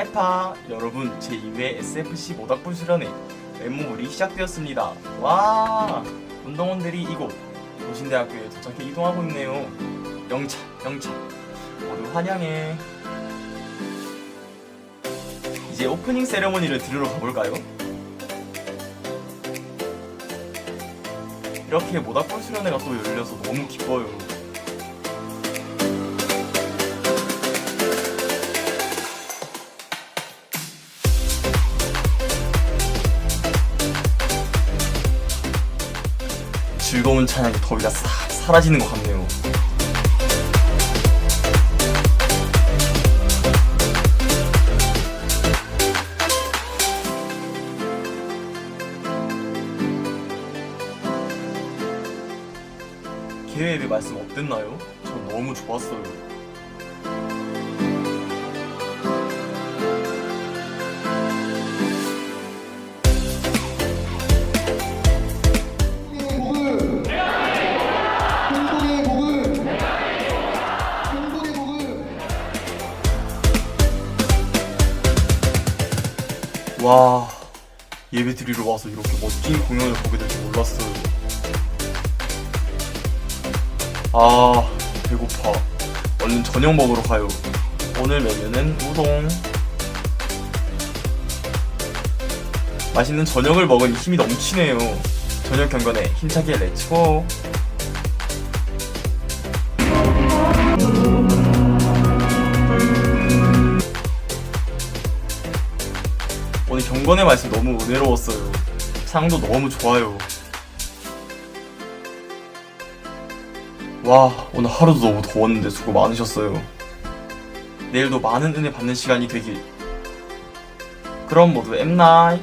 에파 여러분, 제2회 SFC 모닥불 수련회 랩모블이 시작되었습니다. 와, 운동원들이 이곳 도신대학교에 도착해 이동하고 있네요. 영차 모두 환영해. 이제 오프닝 세레모니를 들으러 가볼까요? 이렇게 모닥불 수련회가 또 열려서 너무 기뻐요. 즐거운 찬양이 더위가 싹 사라지는 것 같네요. 계획의 말씀 어땠나요? 전 너무 좋았어요. 와, 예배 드리러 와서 이렇게 멋진 공연을 보게 될 줄 몰랐어요. 아, 배고파. 얼른 저녁 먹으러 가요. 오늘 메뉴는 우동. 맛있는 저녁을 먹으니 힘이 넘치네요. 저녁 경건에 힘차게 렛츠고. 오늘 경건의 말씀 너무 은혜로웠어요. 상도 너무 좋아요. 와, 오늘 하루도 너무 더웠는데 수고 많으셨어요. 내일도 많은 은혜 받는 시간이 되길. 그럼 모두 엠나잇.